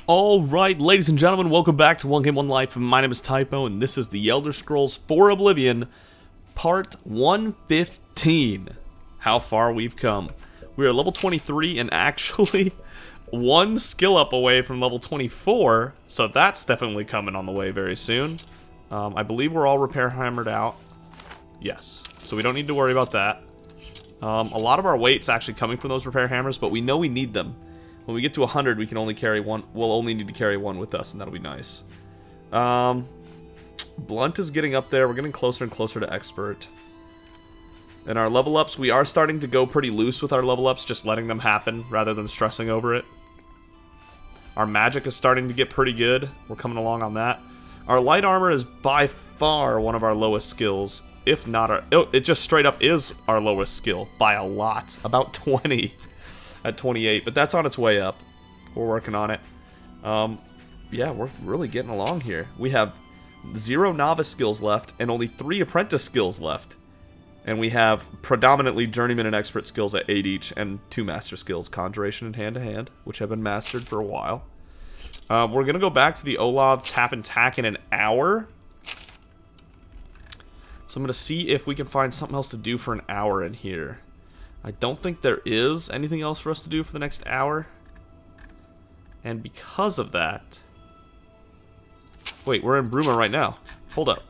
Alright, ladies and gentlemen, welcome back to 1Game1Life. My name is Typo, and this is the Elder Scrolls 4 Oblivion, Part 115. How far we've come. We are level 23 and actually one skill up away from level 24, so that's definitely coming on the way very soon. I believe we're all repair hammered out. Yes, so we don't need to worry about that. A lot of our weight's actually coming from those repair hammers, but we know we need them. When we get to 100, we can only carry one. We'll only need to carry one with us, and that'll be nice. Blunt is getting up there. We're getting closer and closer to expert. And our level ups, we are starting to go pretty loose with our level ups, just letting them happen rather than stressing over it. Our magic is starting to get pretty good. We're coming along on that. Our light armor is by far one of our lowest skills, if not our... Oh, it just straight up is our lowest skill by a lot, about 20. At 28, but that's on its way up. We're working on it. Yeah, we're really getting along here. We have 0 novice skills left and only 3 apprentice skills left. And we have predominantly journeyman and expert skills at 8 each and 2 master skills, conjuration and hand-to-hand, which have been mastered for a while. We're going to go back to the Olav tap and tack in an hour. So I'm going to see if we can find something else to do for an hour in here. I don't think there is anything else for us to do for the next hour. And because of that... Wait, we're in Bruma right now. Hold up.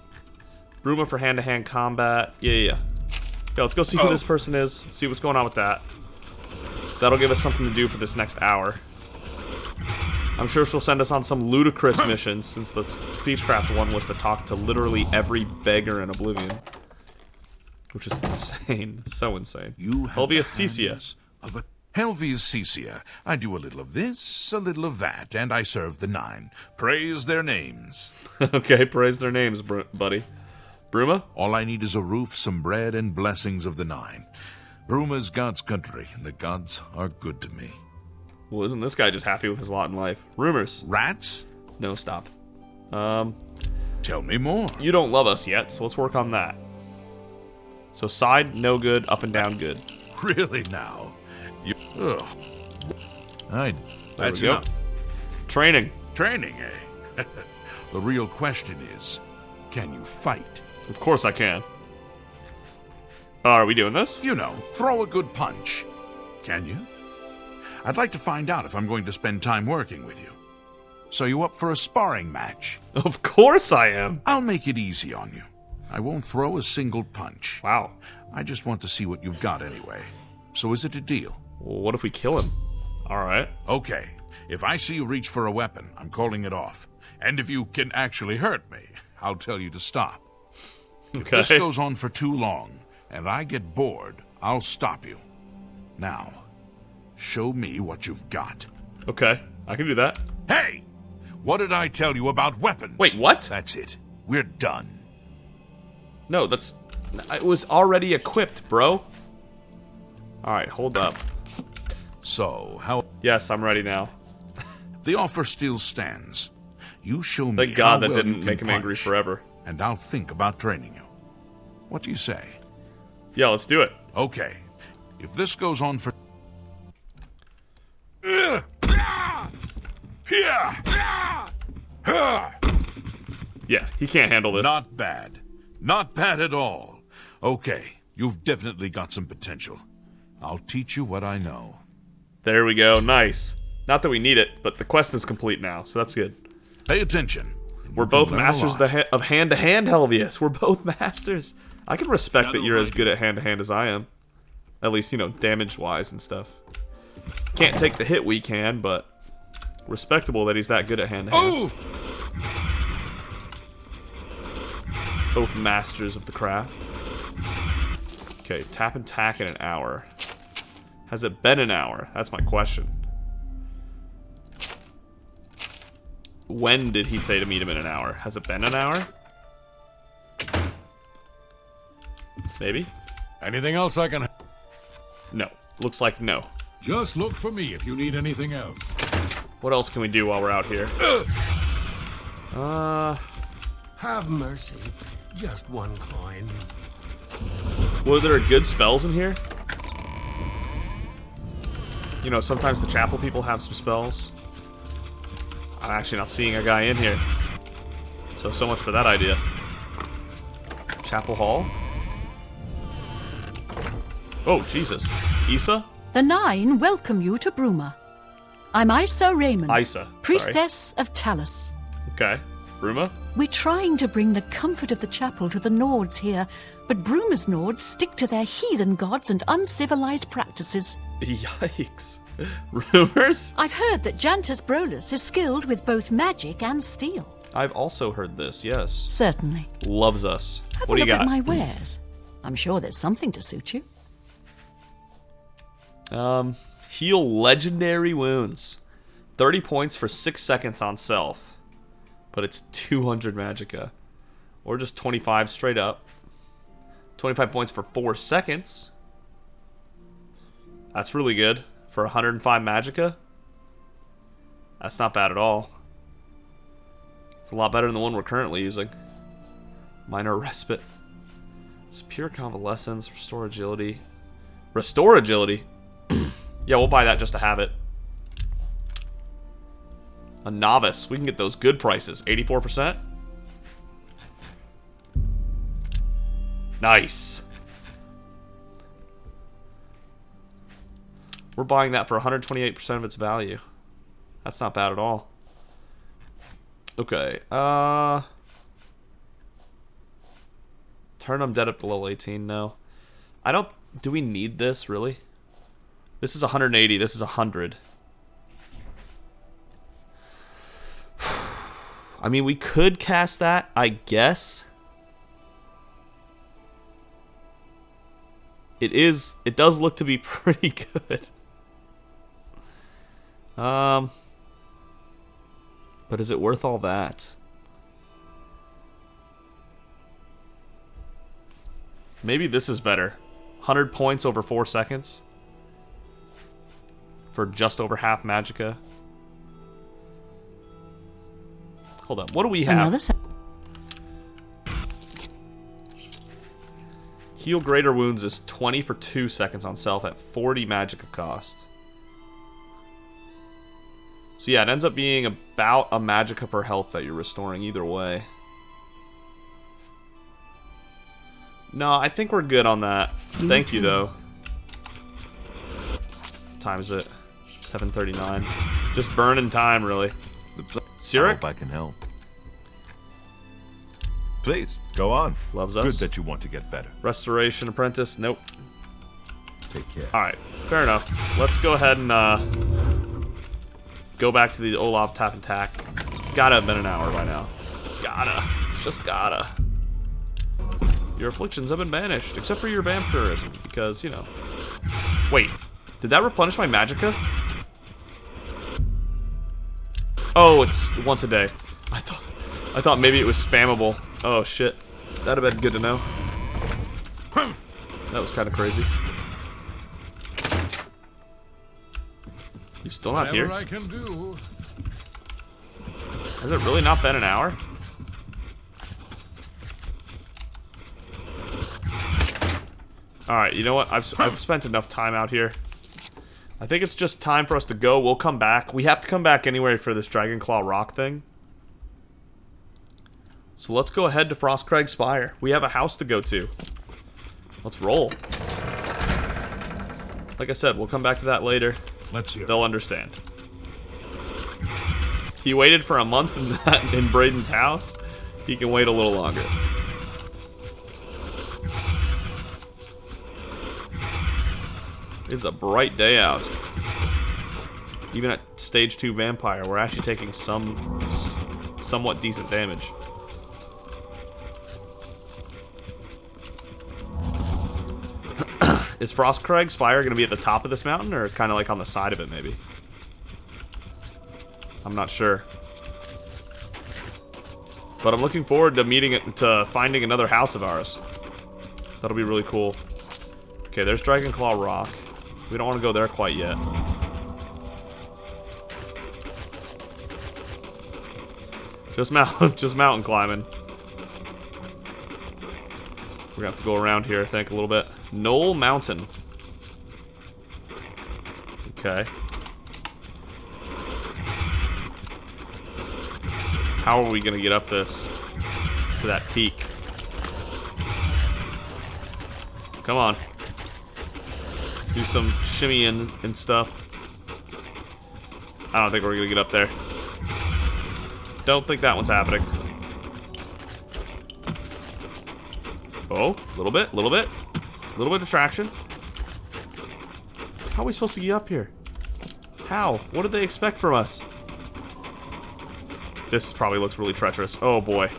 Bruma for hand-to-hand combat. Yeah. Yeah, let's go see who this person is. See what's going on with that. That'll give us something to do for this next hour. I'm sure she'll send us on some ludicrous mission, since the Speechcraft one was to talk to literally every beggar in Oblivion. Which is insane. So insane. Helvius Cecia. Helvius Cecia. I do a little of this, a little of that, and I serve the 9. Praise their names. Okay, praise their names, buddy. Bruma? All I need is a roof, some bread, and blessings of the 9. Bruma's God's country, and the gods are good to me. Well, isn't this guy just happy with his lot in life? Rumors. Rats? No, stop. Tell me more. You don't love us yet, so let's work on that. So side, no good, up and down, good. Really now? That's go. enough. Training. Training, eh? The real question is, can you fight? Of course I can. Are we doing this? You know, throw a good punch. Can you? I'd like to find out if I'm going to spend time working with you. So you up for a sparring match? Of course I am. I'll make it easy on you. I won't throw a single punch. Wow. I just want to see what you've got anyway. So is it a deal? Well, what if we kill him? Alright. Okay. If I see you reach for a weapon, I'm calling it off. And if you can actually hurt me, I'll tell you to stop. Okay. If this goes on for too long, and I get bored, I'll stop you. Now, show me what you've got. Okay, I can do that. Hey! What did I tell you about weapons? Wait, what? That's it. We're done. No, that's... It was already equipped, bro. Alright, hold up. So, how... Yes, I'm ready now. The offer still stands. You show me Thank God how that well didn't you make can him angry punch, forever. and I'll think about training you. What do you say? Yeah, let's do it. Okay. If this goes on for... Yeah, he can't handle this. Not bad. Not bad at all. Okay, you've definitely got some potential. I'll teach you what I know. There we go, nice. Not that we need it, but the quest is complete now, so that's good. Pay attention. We're both masters of hand-to-hand, Helvius. We're both masters. I can respect that you're as good at hand-to-hand as I am. At least, you know, damage-wise and stuff. Can't take the hit we can, but respectable that he's that good at hand-to-hand. Both masters of the craft. Okay, tap and tack in an hour. Has it been an hour? That's my question. When did he say to meet him in an hour? Has it been an hour? Maybe? Anything else I can... No. Looks like no. Just look for me if you need anything else. What else can we do while we're out here? Have mercy. Just one coin. Were there good spells in here? You know, sometimes the chapel people have some spells. I'm actually not seeing a guy in here. So much for that idea. Chapel Hall. Oh, Jesus. Isa? The Nine welcome you to Bruma. I'm Isa Raymond, Isa. priestess of Talus. Okay. Bruma? We're trying to bring the comfort of the chapel to the Nords here, but Bruma's Nords stick to their heathen gods and uncivilized practices. Yikes. Rumors? I've heard that Jantus Brolus is skilled with both magic and steel. I've also heard this, yes. Certainly. Loves us. Have What a do you look got? at my wares. I'm sure there's something to suit you. Heal legendary wounds. 30 points for 6 seconds on self. But it's 200 magicka. Or just 25 straight up. 25 points for 4 seconds. That's really good. For 105 magicka. That's not bad at all. It's a lot better than the one we're currently using. Minor respite. Pure convalescence. Restore agility. Restore agility? Yeah, we'll buy that just to have it. A novice. We can get those good prices. 84%. Nice. We're buying that for 128% of its value. That's not bad at all. Okay. Turn undead up to level 18. No. I don't... Do we need this, really? This is 180. This is 100. I mean, we could cast that, I guess. It does look to be pretty good. But is it worth all that? Maybe this is better. 100 points over 4 seconds. For just over half magicka. Hold on, what do we have? Heal greater wounds is 20 for 2 seconds on self at 40 magicka cost. So yeah, it ends up being about a magicka per health that you're restoring either way. No, I think we're good on that. Thank you, though. What time is it? 7:39. Just burning time, really. I Sirik? hope I can help. Please, go on. Loves us. Good that you want to get better. Restoration Apprentice? Nope. Take care. Alright, fair enough. Let's go ahead and go back to the Olaf Tap and Tack. It's gotta have been an hour by now. Gotta. It's just gotta. Your afflictions have been banished, except for your vampirism, because, you know. Wait, did that replenish my magicka? Oh, it's once a day. I thought maybe it was spammable. Oh shit, that'd have been good to know. That was kind of crazy. You still not here? Whatever I can do. Has it really not been an hour? Alright, you know what? I've spent enough time out here. I think it's just time for us to go. We'll come back. We have to come back anyway for this Dragonclaw Rock thing. So let's go ahead to Frostcrag Spire. We have a house to go to. Let's roll. Like I said, we'll come back to that later. Let's hear. They'll understand. He waited for a month in Braden's house. He can wait a little longer. It's a bright day out. Even at stage 2 vampire, we're actually taking somewhat decent damage. Is Frostcrag Spire going to be at the top of this mountain, or kind of like on the side of it, maybe? I'm not sure. But I'm looking forward to finding another house of ours. That'll be really cool. Okay, there's Dragonclaw Rock. We don't want to go there quite yet. Just mountain climbing. We're gonna have to go around here, I think, a little bit. Knoll Mountain. Okay. How are we gonna get up this to that peak? Come on. Do some shimmying and stuff. I don't think we're gonna get up there. Don't think that one's happening. Oh, a little bit, little bit. A little bit of traction. How are we supposed to get up here? How? What did they expect from us? This probably looks really treacherous. Oh boy.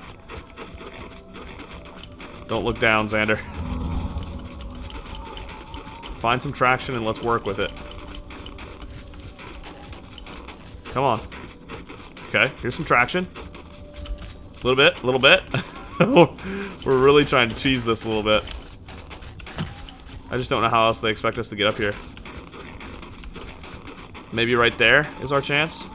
Don't look down, Xander. Find some traction and let's work with it. Come on. Okay, here's some traction. A little bit, a little bit. We're really trying to cheese this a little bit. I just don't know how else they expect us to get up here. Maybe right there is our chance.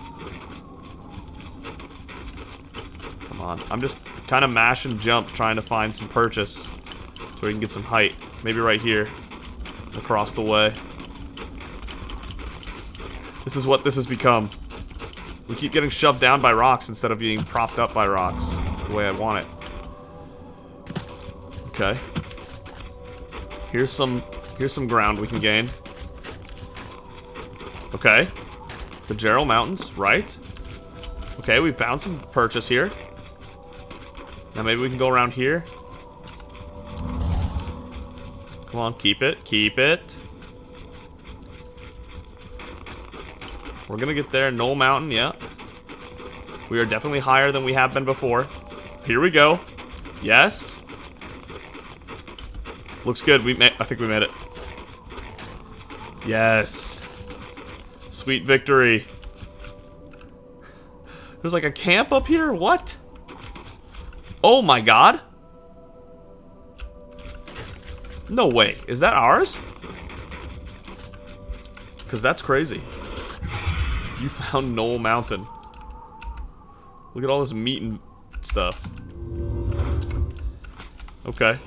Come on. I'm just kind of mash and jump trying to find some purchase so we can get some height. Maybe right here. Across the way. This is what this has become. We keep getting shoved down by rocks instead of being propped up by rocks the way I want it. Okay. Here's some ground we can gain. Okay. The Gerald Mountains, right? Okay, we found some purchase here. Now maybe we can go around here. Come on, keep it, keep it. We're gonna get there. Knoll Mountain, yeah. We are definitely higher than we have been before. Here we go. Yes. Looks good. I think we made it. Yes. Sweet victory. There's like a camp up here? What? Oh my god. No way. Is that ours? Because that's crazy. You found Knoll Mountain. Look at all this meat and stuff. Okay.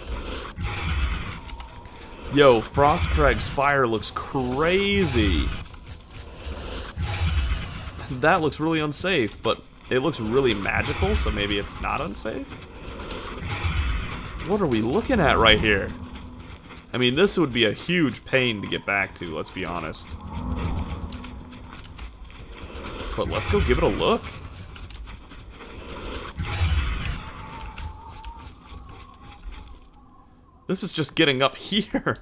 Yo, Frostcrag Spire looks crazy. That looks really unsafe, but it looks really magical, so maybe it's not unsafe? What are we looking at right here? I mean, this would be a huge pain to get back to, let's be honest. But let's go give it a look. This is just getting up here.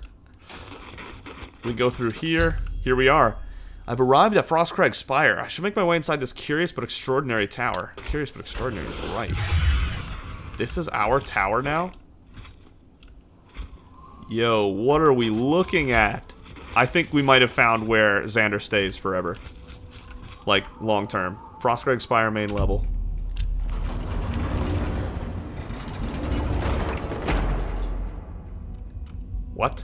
We go through here. Here we are. I've arrived at Frostcrag Spire. I should make my way inside this curious but extraordinary tower. Curious but extraordinary is right. This is our tower now? Yo, what are we looking at? I think we might have found where Xander stays forever. Like, long term. Frostcrag Spire main level. What?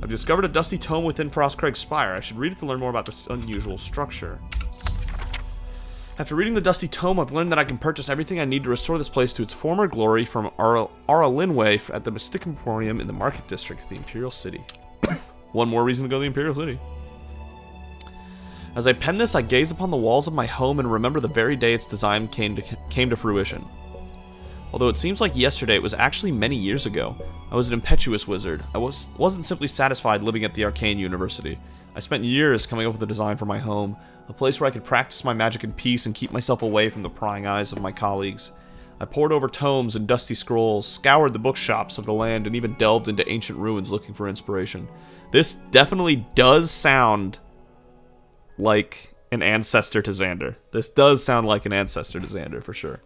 I've discovered a dusty tome within Frostcrag Spire. I should read it to learn more about this unusual structure. After reading the dusty tome, I've learned that I can purchase everything I need to restore this place to its former glory from Linway at the Mystic Emporium in the Market District of the Imperial City. One more reason to go to the Imperial City. As I pen this, I gaze upon the walls of my home and remember the very day its design came to fruition. Although it seems like yesterday, it was actually many years ago. I was an impetuous wizard. I wasn't simply satisfied living at the Arcane University. I spent years coming up with a design for my home, a place where I could practice my magic in peace and keep myself away from the prying eyes of my colleagues. I pored over tomes and dusty scrolls, scoured the bookshops of the land, and even delved into ancient ruins looking for inspiration. This definitely does sound like an ancestor to Xander. This does sound like an ancestor to Xander, for sure.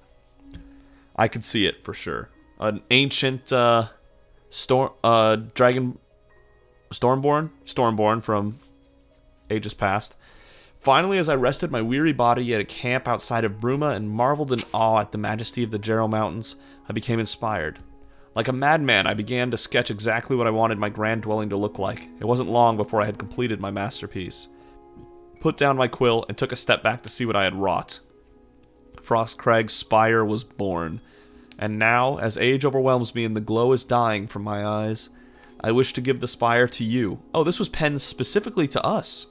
I could see it, for sure. An ancient, Stormborn from ages past. Finally, as I rested my weary body at a camp outside of Bruma and marveled in awe at the majesty of the Gerald Mountains, I became inspired. Like a madman, I began to sketch exactly what I wanted my grand dwelling to look like. It wasn't long before I had completed my masterpiece. Put down my quill and took a step back to see what I had wrought. Frostcrag Spire was born. And now, as age overwhelms me and the glow is dying from my eyes, I wish to give the spire to you. Oh, this was penned specifically to us.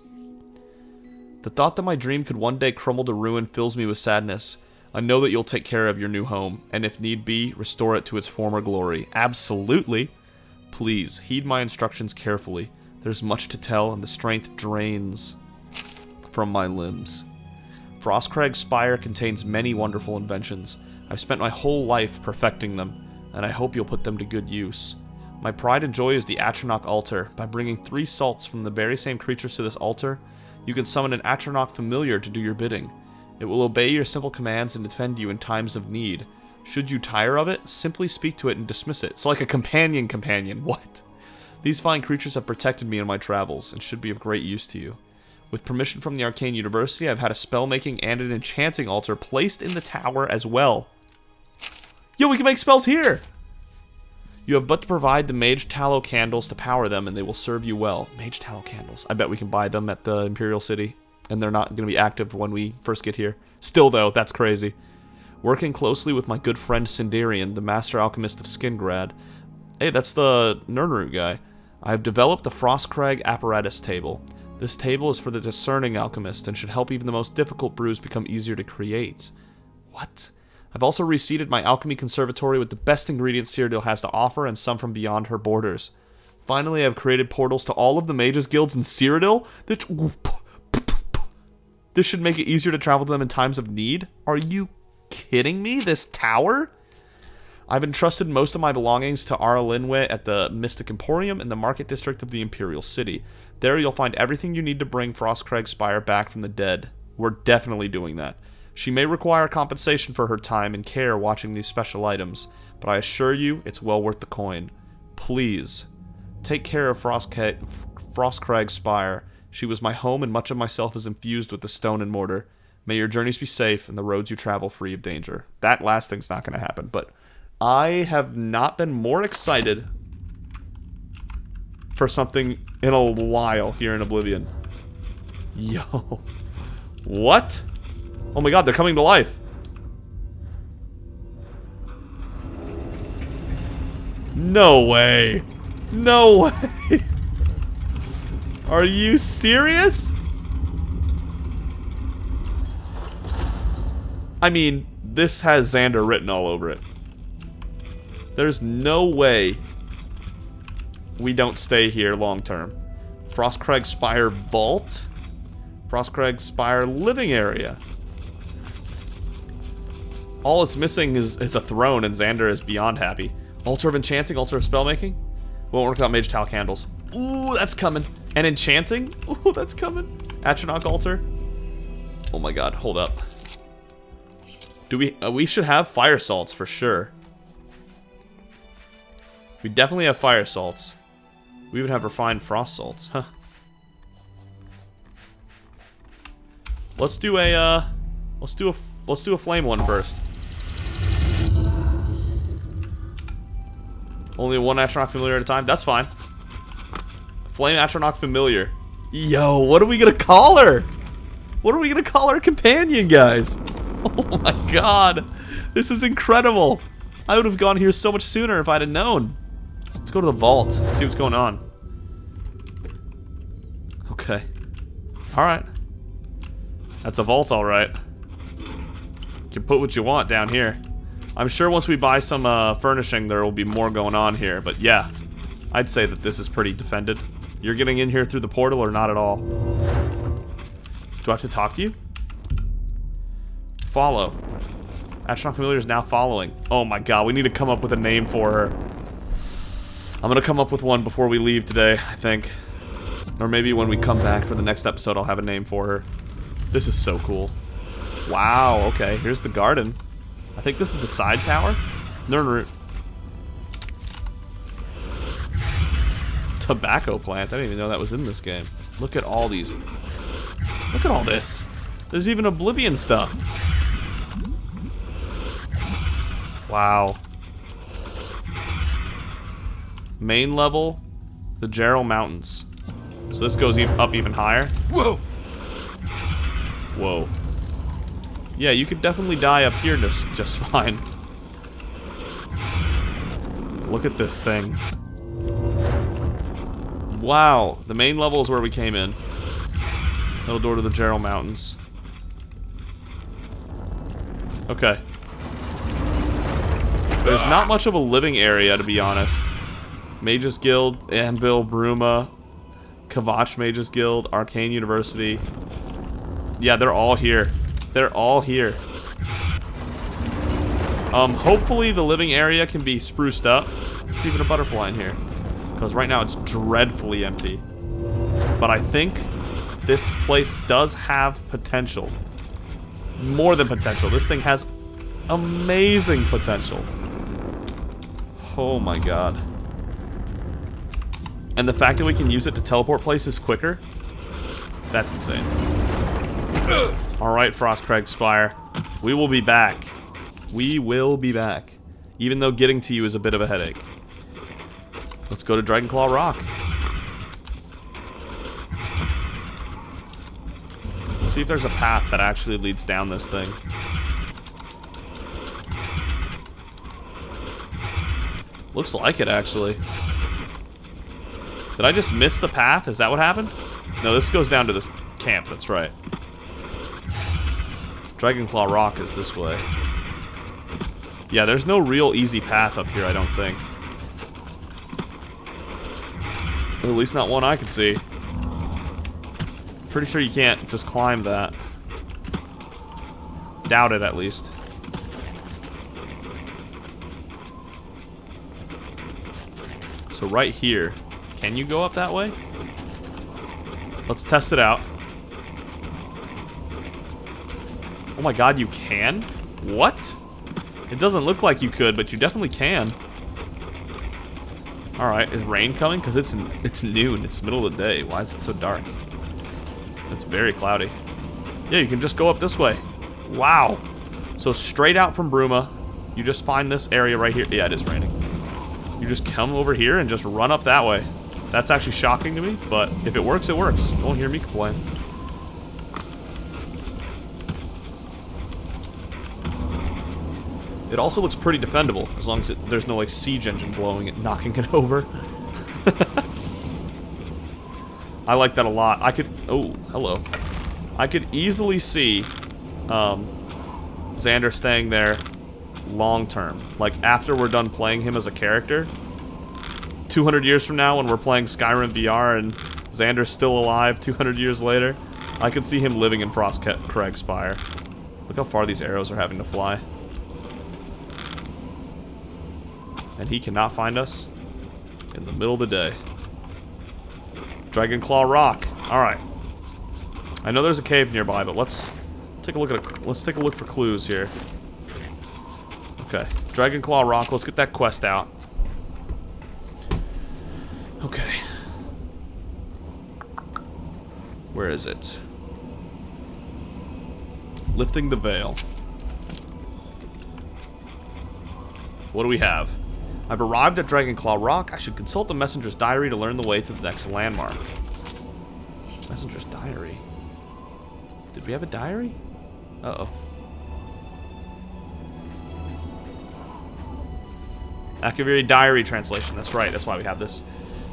The thought that my dream could one day crumble to ruin fills me with sadness. I know that you'll take care of your new home, and if need be, restore it to its former glory. Absolutely. Please, heed my instructions carefully. There's much to tell, and the strength drains from my limbs. Frostcrag Spire contains many wonderful inventions. I've spent my whole life perfecting them, and I hope you'll put them to good use. My pride and joy is the Atronach altar. By bringing 3 salts from the very same creatures to this altar, you can summon an Atronach familiar to do your bidding. It will obey your simple commands and defend you in times of need. Should you tire of it, simply speak to it and dismiss it. So like a companion. What? These fine creatures have protected me in my travels, and should be of great use to you. With permission from the Arcane University, I've had a spell-making and an enchanting altar placed in the tower as well. Yo, we can make spells here! You have but to provide the mage tallow candles to power them, and they will serve you well. Mage tallow candles. I bet we can buy them at the Imperial City, and they're not going to be active when we first get here. Still, though, that's crazy. Working closely with my good friend Sindarian, the Master Alchemist of Skingrad. Hey, that's the Nernroot guy. I have developed the Frostcrag Apparatus Table. This table is for the discerning alchemist, and should help even the most difficult brews become easier to create. What? I've also reseeded my alchemy conservatory with the best ingredients Cyrodiil has to offer, and some from beyond her borders. Finally, I've created portals to all of the mages guilds in Cyrodiil. This should make it easier to travel to them in times of need. Are you kidding me? This tower? I've entrusted most of my belongings to Aralinwe at the Mystic Emporium in the Market District of the Imperial City. There you'll find everything you need to bring Frostcrag Spire back from the dead. We're definitely doing that. She may require compensation for her time and care watching these special items, but I assure you it's well worth the coin. Please, take care of Frostcrag Spire. She was my home, and much of myself is infused with the stone and mortar. May your journeys be safe and the roads you travel free of danger. That last thing's not going to happen, but I have not been more excited for something in a while here in Oblivion. Yo. What? Oh my god, they're coming to life. No way. No way. Are you serious? I mean, this has Xander written all over it. There's no way we don't stay here long term. Frostcrag Spire Vault. Frostcrag Spire Living Area. All it's missing is a throne, and Xander is beyond happy. Altar of Enchanting, Altar of Spellmaking. Won't work without Mage Tal Candles. Ooh, that's coming. And Enchanting? Ooh, that's coming. Atronach Altar. Oh my god, hold up. Do we should have Fire Salts for sure. We definitely have Fire Salts. We even have Refined Frost Salts, huh? Let's do a flame one first. Only one Atronach Familiar at a time? That's fine. Flame Atronach Familiar. Yo, what are we gonna call her? What are we gonna call our companion, guys? Oh my god. This is incredible. I would have gone here so much sooner if I'd have known. Let's go to the vault. See what's going on. Okay. Alright. That's a vault, alright. You can put what you want down here. I'm sure once we buy some furnishing, there will be more going on here. But yeah, I'd say that this is pretty defended. You're getting in here through the portal or not at all? Do I have to talk to you? Follow. Atronach Familiar is now following. Oh my god, we need to come up with a name for her. I'm gonna come up with one before we leave today, I think. Or maybe when we come back for the next episode, I'll have a name for her. This is so cool. Wow, okay, here's the garden. I think this is the side tower? Nernroot. Tobacco plant. I didn't even know that was in this game. Look at all these. Look at all this. There's even Oblivion stuff. Wow. Main level, the Gerald Mountains. So this goes up even higher. Whoa! Whoa. Yeah, you could definitely die up here just fine. Look at this thing. Wow, the main level is where we came in. Middle door to the Gerald Mountains. Okay. There's not much of a living area, to be honest. Mages Guild, Anvil, Bruma, Kavach Mages Guild, Arcane University. Yeah, they're all here. They're all here. Hopefully the living area can be spruced up. There's even a butterfly in here. Because right now it's dreadfully empty. But I think this place does have potential. More than potential. This thing has amazing potential. Oh my god. And the fact that we can use it to teleport places quicker, that's insane. Alright, Frostcrag Spire. We will be back. We will be back. Even though getting to you is a bit of a headache. Let's go to Dragonclaw Rock. Let's see if there's a path that actually leads down this thing. Looks like it, actually. Did I just miss the path? Is that what happened? No, this goes down to this camp, that's right. Dragonclaw Rock is this way. Yeah, there's no real easy path up here, I don't think. At least not one I can see. Pretty sure you can't just climb that. Doubt it, at least. So right here. Can you go up that way? Let's test it out. Oh my god, you can? What? It doesn't look like you could, but you definitely can. Alright, is rain coming? Because it's noon. It's the middle of the day. Why is it so dark? It's very cloudy. Yeah, you can just go up this way. Wow. So straight out from Bruma, you just find this area right here. Yeah, it is raining. You just come over here and just run up that way. That's actually shocking to me, but if it works, it works. Don't hear me complain. It also looks pretty defendable, as long as there's no, like, siege engine blowing it, knocking it over. I like that a lot. I could... Oh, hello. I could easily see Xander staying there long term. Like, after we're done playing him as a character, 200 years from now when we're playing Skyrim VR and Xander's still alive 200 years later, I could see him living in Frostcrag Spire. Look how far these arrows are having to fly. And he cannot find us in the middle of the day. Dragonclaw Rock. Alright. I know there's a cave nearby, but let's take a look at let's take a look for clues here. Okay. Dragonclaw Rock, let's get that quest out. Okay. Where is it? Lifting the veil. What do we have? I've arrived at Dragonclaw Rock. I should consult the messenger's diary to learn the way to the next landmark. Messenger's diary? Did we have a diary? Uh-oh. Akaviri diary translation. That's right. That's why we have this.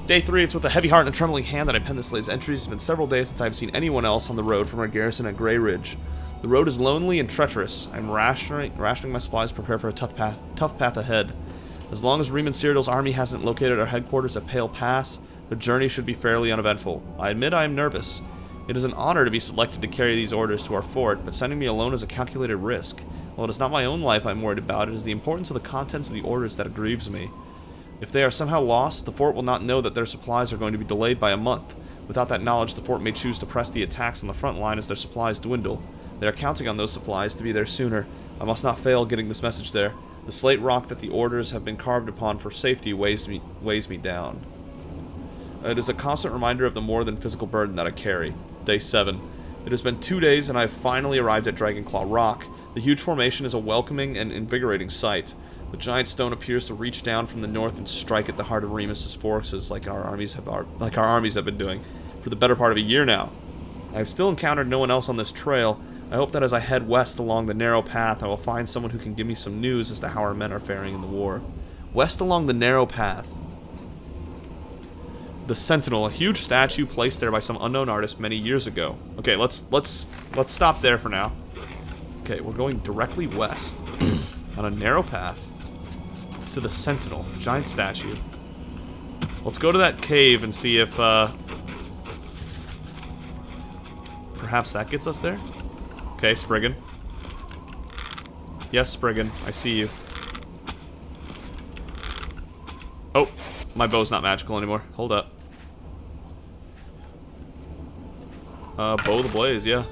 Day 3, it's with a heavy heart and a trembling hand that I pen this latest entries. It's been several days since I've seen anyone else on the road from our garrison at Grey Ridge. The road is lonely and treacherous. I'm rationing my supplies to prepare for a tough path ahead. As long as Riemann Cyrodiil's army hasn't located our headquarters at Pale Pass, the journey should be fairly uneventful. I admit I am nervous. It is an honor to be selected to carry these orders to our fort, but sending me alone is a calculated risk. While it is not my own life I'm worried about, it is the importance of the contents of the orders that grieves me. If they are somehow lost, the fort will not know that their supplies are going to be delayed by a month. Without that knowledge, the fort may choose to press the attacks on the front line as their supplies dwindle. They are counting on those supplies to be there sooner. I must not fail getting this message there. The slate rock that the orders have been carved upon for safety weighs me down. It is a constant reminder of the more than physical burden that I carry. Day 7. It has been 2 days and I have finally arrived at Dragonclaw Rock. The huge formation is a welcoming and invigorating sight. The giant stone appears to reach down from the north and strike at the heart of Remus's forces like our armies have been doing for the better part of a year now. I have still encountered no one else on this trail. I hope that as I head west along the narrow path, I will find someone who can give me some news as to how our men are faring in the war. West along the narrow path. The Sentinel, a huge statue placed there by some unknown artist many years ago. Okay, let's stop there for now. Okay, we're going directly west on a narrow path to the Sentinel, giant statue. Let's go to that cave and see if perhaps that gets us there. Okay, Spriggan. Yes, Spriggan, I see you. Oh, my bow's not magical anymore. Hold up. Bow of the Blaze, yeah.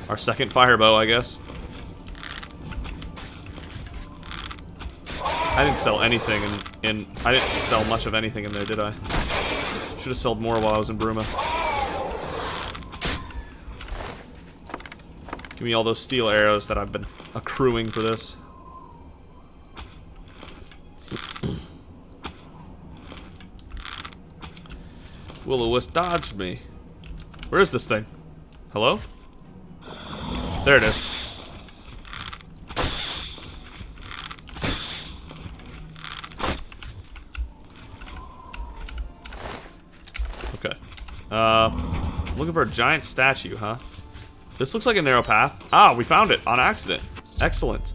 Our second fire bow, I guess. I didn't sell anything I didn't sell much of anything in there, did I? Should have sold more while I was in Bruma. Give me all those steel arrows that I've been accruing for this. Will-o-wisp dodged me. Where is this thing? Hello? There it is. Okay. Looking for a giant statue, huh? This looks like a narrow path. Ah, we found it on accident. Excellent.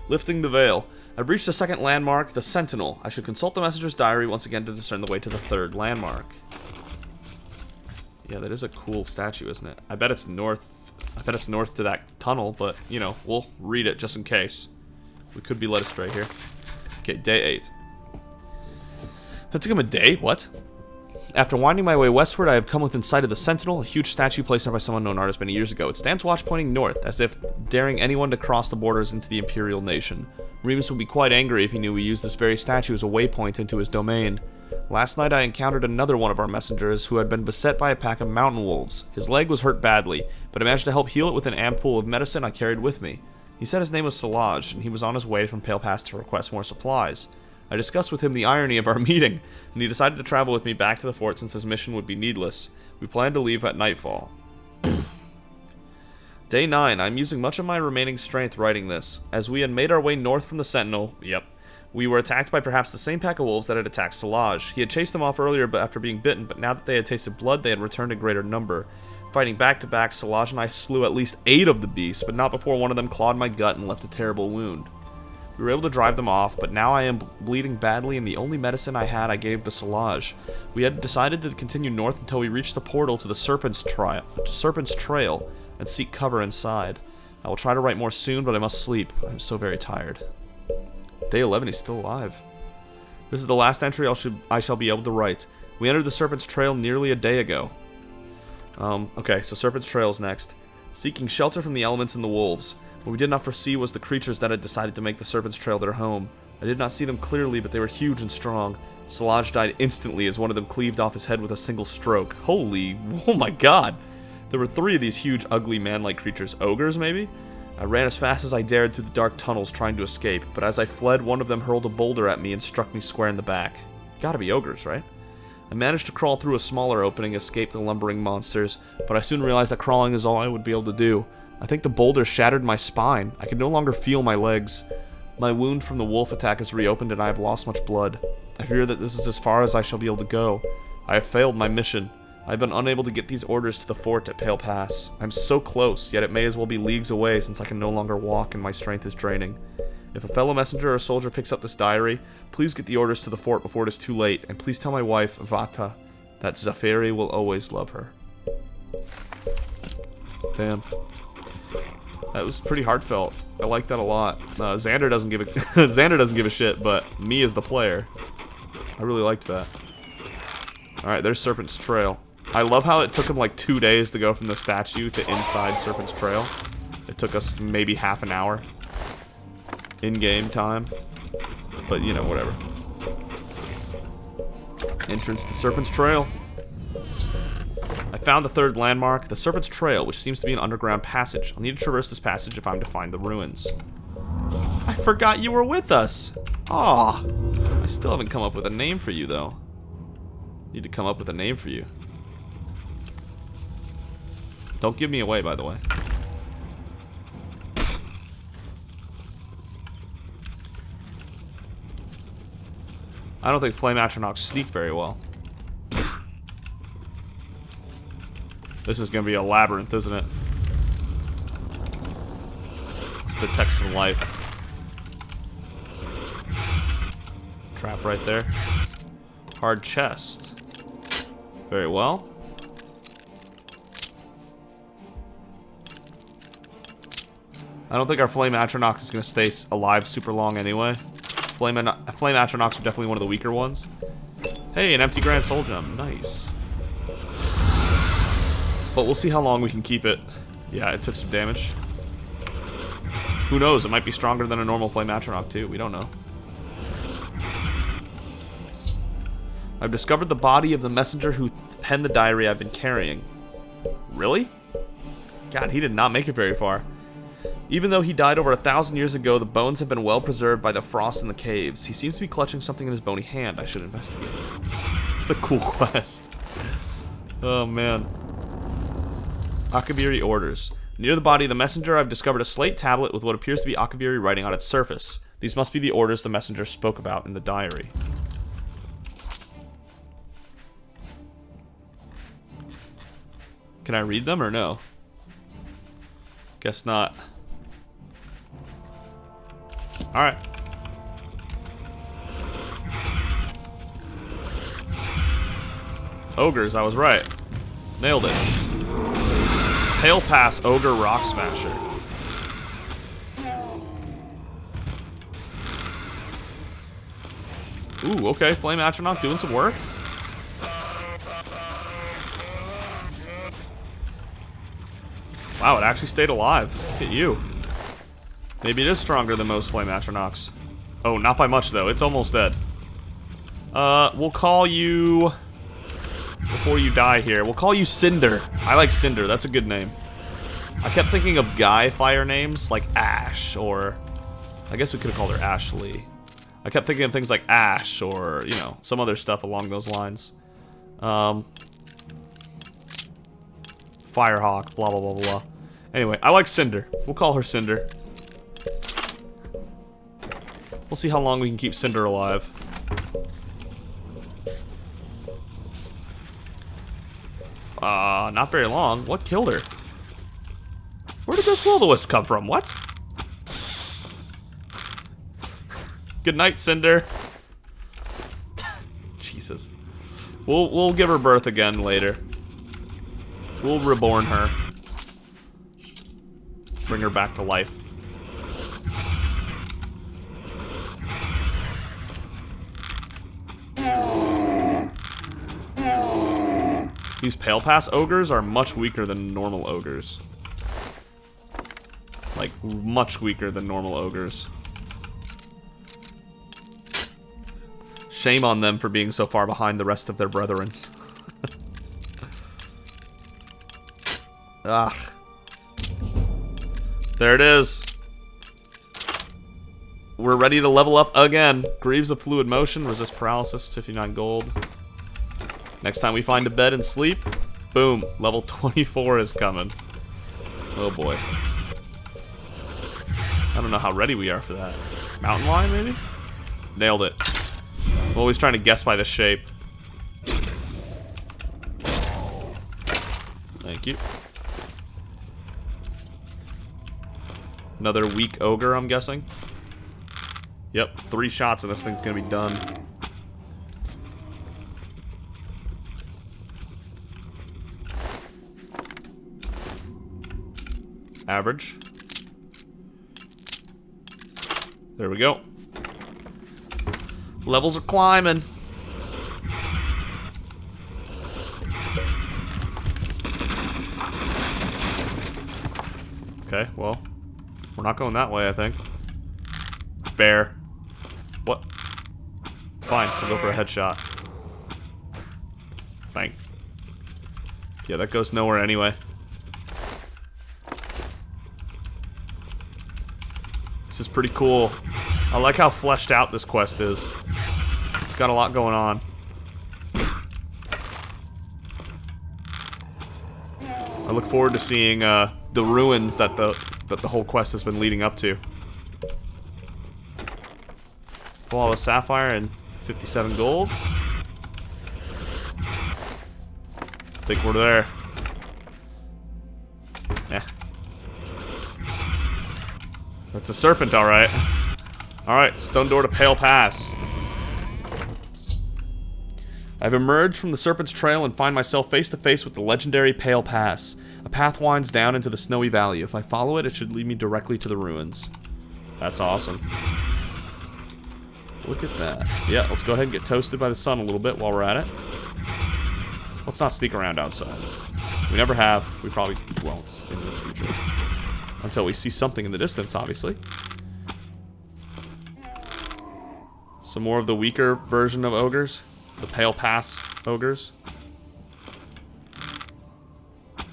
Lifting the veil. I've reached the second landmark, the Sentinel. I should consult the messenger's diary once again to discern the way to the third landmark. Yeah, that is a cool statue, isn't it? I bet it's north. I bet it's north to that tunnel, but, you know, we'll read it just in case. We could be led astray here. Okay, day 8. That took him a day? What? After winding my way westward, I have come within sight of the Sentinel, a huge statue placed there by some unknown artist many years ago. It stands watch pointing north, as if daring anyone to cross the borders into the Imperial nation. Remus would be quite angry if he knew we used this very statue as a waypoint into his domain. Last night I encountered another one of our messengers who had been beset by a pack of mountain wolves. His leg was hurt badly, but I managed to help heal it with an ampoule of medicine I carried with me. He said his name was Salaj, and he was on his way from Pale Pass to request more supplies. I discussed with him the irony of our meeting, and he decided to travel with me back to the fort since his mission would be needless. We planned to leave at nightfall. Day 9. I'm using much of my remaining strength writing this. As we had made our way north from the Sentinel, we were attacked by perhaps the same pack of wolves that had attacked Salaj. He had chased them off earlier after being bitten, but now that they had tasted blood, they had returned in greater number. Fighting back to back, Salaj and I slew at least 8 of the beasts, but not before one of them clawed my gut and left a terrible wound. We were able to drive them off, but now I am bleeding badly, and the only medicine I had I gave to Salaj. We had decided to continue north until we reached the portal to the Serpents Trail and seek cover inside. I will try to write more soon, but I must sleep. I'm so very tired. Day 11, he's still alive. This is the last entry I shall be able to write. We entered the Serpents Trail nearly a day ago. Okay, so Serpents Trail's next. Seeking shelter from the elements and the wolves. What we did not foresee was the creatures that had decided to make the Serpents Trail their home. I did not see them clearly, but they were huge and strong. Salaj died instantly as one of them cleaved off his head with a single stroke. Holy, oh my god! There were 3 of these huge, ugly, man-like creatures. Ogres, maybe? I ran as fast as I dared through the dark tunnels trying to escape, but as I fled, one of them hurled a boulder at me and struck me square in the back. Gotta be ogres, right? I managed to crawl through a smaller opening, escape the lumbering monsters, but I soon realized that crawling is all I would be able to do. I think the boulder shattered my spine. I could no longer feel my legs. My wound from the wolf attack has reopened and I have lost much blood. I fear that this is as far as I shall be able to go. I have failed my mission. I have been unable to get these orders to the fort at Pale Pass. I'm so close, yet it may as well be leagues away since I can no longer walk and my strength is draining. If a fellow messenger or soldier picks up this diary, please get the orders to the fort before it is too late, and please tell my wife, Vata, that Zafiri will always love her. Damn. That was pretty heartfelt. I like that a lot. Xander doesn't give a Xander doesn't give a shit, but me as the player, I really liked that. All right, there's Serpents Trail. I love how it took him like 2 days to go from the statue to inside Serpents Trail. It took us maybe half an hour in-game time, but you know, whatever. Entrance to Serpents Trail. I found the third landmark, the Serpents Trail, which seems to be an underground passage. I'll need to traverse this passage if I'm to find the ruins. I forgot you were with us! Aw, I still haven't come up with a name for you, though. Need to come up with a name for you. Don't give me away, by the way. I don't think Flame Atronachs sneak very well. This is gonna be a labyrinth, isn't it? Let's detect some life. Trap right there. Hard chest. Very well. I don't think our Flame Atronach is going to stay alive super long anyway. Flame Atronachs are definitely one of the weaker ones. Hey, an empty Grand Soul Gem. Nice. But we'll see how long we can keep it. Yeah, it took some damage. Who knows? It might be stronger than a normal Flame Atronach too. We don't know. I've discovered the body of the messenger who penned the diary I've been carrying. Really? God, he did not make it very far. Even though he died over 1,000 years ago, the bones have been well preserved by the frost in the caves. He seems to be clutching something in his bony hand. I should investigate. It's a cool quest. Oh, man. Akaviri orders. Near the body of the messenger, I've discovered a slate tablet with what appears to be Akaviri writing on its surface. These must be the orders the messenger spoke about in the diary. Can I read them or no? Guess not. Alright. Ogres, I was right. Nailed it. Pale Pass Ogre Rock Smasher. Ooh, okay. Flame Atronach doing some work. Wow, it actually stayed alive. Look at you. Maybe it is stronger than most Flame Atronachs. Oh, not by much, though. It's almost dead. We'll call you... Before you die here, we'll call you Cinder. I like Cinder. That's a good name. I kept thinking of Guy fire names, like Ash, or... I guess we could have called her Ashley. I kept thinking of things like Ash, or, you know, some other stuff along those lines. Firehawk, blah, blah, blah, blah. Anyway, I like Cinder. We'll call her Cinder. We'll see how long we can keep Cinder alive. Not very long. What killed her? Where did this will-o-wisp come from? What? Good night, Cinder. Jesus. We'll give her birth again later. We'll reborn her. Bring her back to life. These Pale Pass ogres are much weaker than normal ogres. Like, much weaker than normal ogres. Shame on them for being so far behind the rest of their brethren. Ah. There it is. We're ready to level up again. Greaves of Fluid Motion, resist paralysis, 59 gold. Next time we find a bed and sleep, boom, level 24 is coming. Oh boy. I don't know how ready we are for that. Mountain Lion, maybe? Nailed it. I'm always trying to guess by the shape. Thank you. Another weak ogre, I'm guessing. Yep, 3 shots and this thing's gonna be done. Average. There we go. Levels are climbing. Okay, well, we're not going that way, I think. Bear. What? Fine, we'll go for a headshot. Bang. Yeah, that goes nowhere anyway. This is pretty cool. I like how fleshed out this quest is. It's got a lot going on. I look forward to seeing the ruins that the whole quest has been leading up to. Flawless Sapphire and 57 gold. I think we're there. Yeah. That's a serpent, alright. Alright, stone door to Pale Pass. I've emerged from the Serpents Trail and find myself face to face with the legendary Pale Pass. A path winds down into the snowy valley. If I follow it, it should lead me directly to the ruins. That's awesome. Look at that. Yeah, let's go ahead and get toasted by the sun a little bit while we're at it. Let's not sneak around outside. We never have. We probably won't in the future. Until we see something in the distance, obviously. Some more of the weaker version of ogres. The Pale Pass ogres.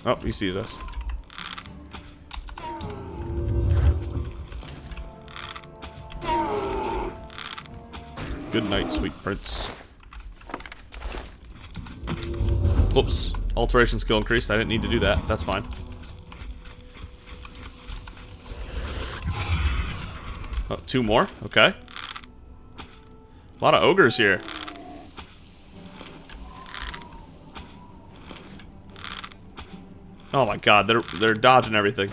Oh, he sees us. Good night, sweet prince. Oops. Alteration skill increased. I didn't need to do that. That's fine. Oh, 2 more? Okay. A lot of ogres here. Oh my god, they're dodging everything.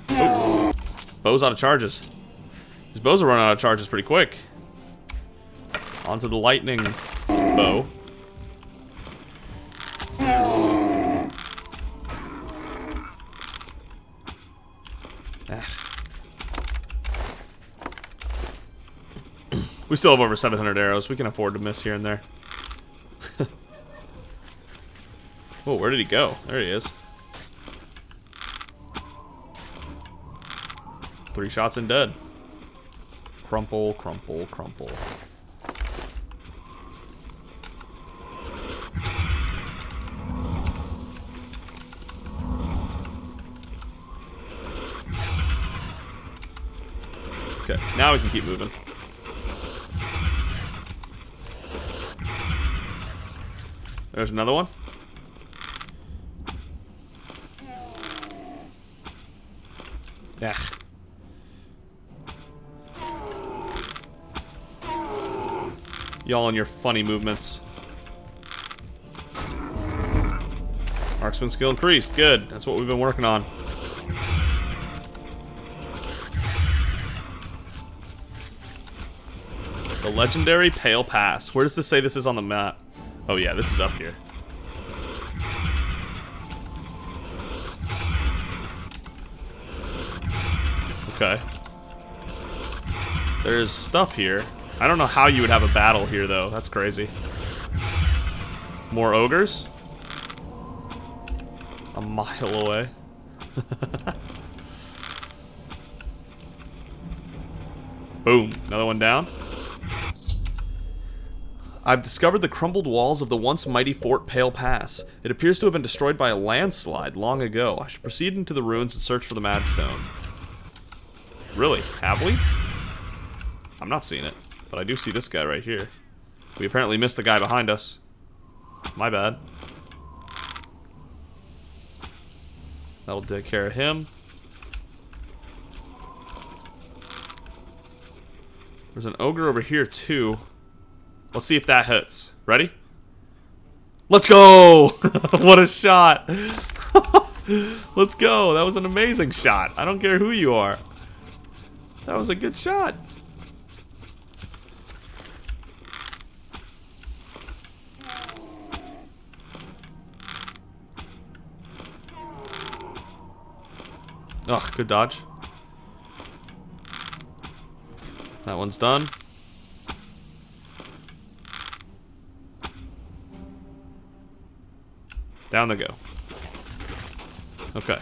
Oh. Bow's out of charges. These bows are running out of charges pretty quick. Onto the lightning bow. We still have over 700 arrows. We can afford to miss here and there. Oh, where did he go? There he is. 3 shots and dead. Crumple, crumple, crumple. Okay, now we can keep moving. There's another one. Yeah. Y'all and your funny movements. Marksman skill increased. Good. That's what we've been working on. The legendary Pale Pass. Where does this say this is on the map? Oh yeah, this is up here. Okay. There's stuff here. I don't know how you would have a battle here, though. That's crazy. More ogres? A mile away. Boom. Another one down. I've discovered the crumbled walls of the once mighty Fort Pale Pass. It appears to have been destroyed by a landslide long ago. I should proceed into the ruins and search for the Madstone. Really? Have we? I'm not seeing it, but I do see this guy right here. We apparently missed the guy behind us. My bad. That'll take care of him. There's an ogre over here, too. Let's see if that hits. Ready? Let's go! What a shot! Let's go! That was an amazing shot. I don't care who you are. That was a good shot. Oh, good dodge. That one's done. Down they go. Okay.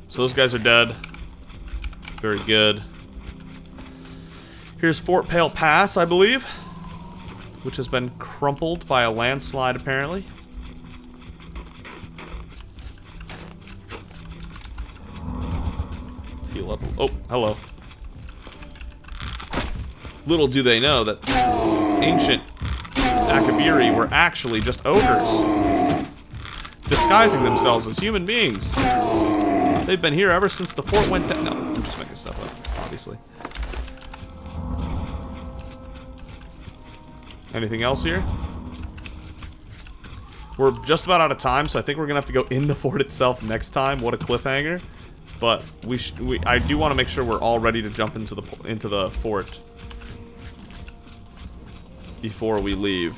So those guys are dead. Very good. Here's Fort Pale Pass, I believe, which has been crumpled by a landslide, apparently. Heal up. Oh, hello. Little do they know that ancient Akabiri were actually just ogres, disguising themselves as human beings. They've been here ever since the fort went down. No, I'm just making stuff up, obviously. Anything else here? We're just about out of time, so I think we're gonna have to go in the fort itself next time. What a cliffhanger! But I do want to make sure we're all ready to jump into the fort before we leave.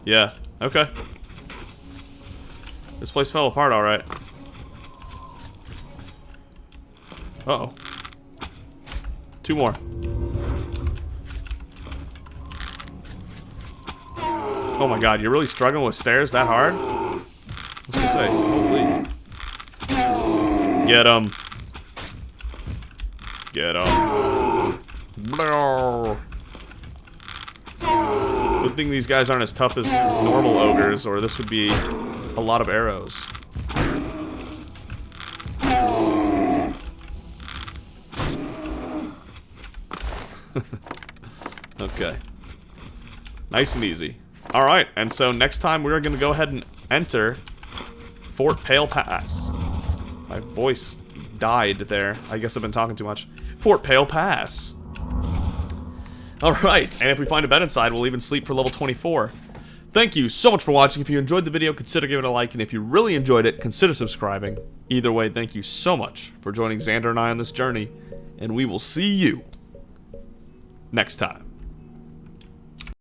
Yeah. Okay. This place fell apart, all right. Uh-oh. 2 more. Oh my god, you're really struggling with stairs that hard? What's he say? Holy. Get him. Get him. Good thing these guys aren't as tough as normal ogres, or this would be a lot of arrows. Okay. Nice and easy. Alright, and so next time we're going to go ahead and enter Fort Pale Pass. My voice died there. I guess I've been talking too much. Fort Pale Pass. Alright, and if we find a bed inside, we'll even sleep for level 24. Thank you so much for watching. If you enjoyed the video, consider giving it a like, and if you really enjoyed it, consider subscribing. Either way, thank you so much for joining Xander and I on this journey, and we will see you next time.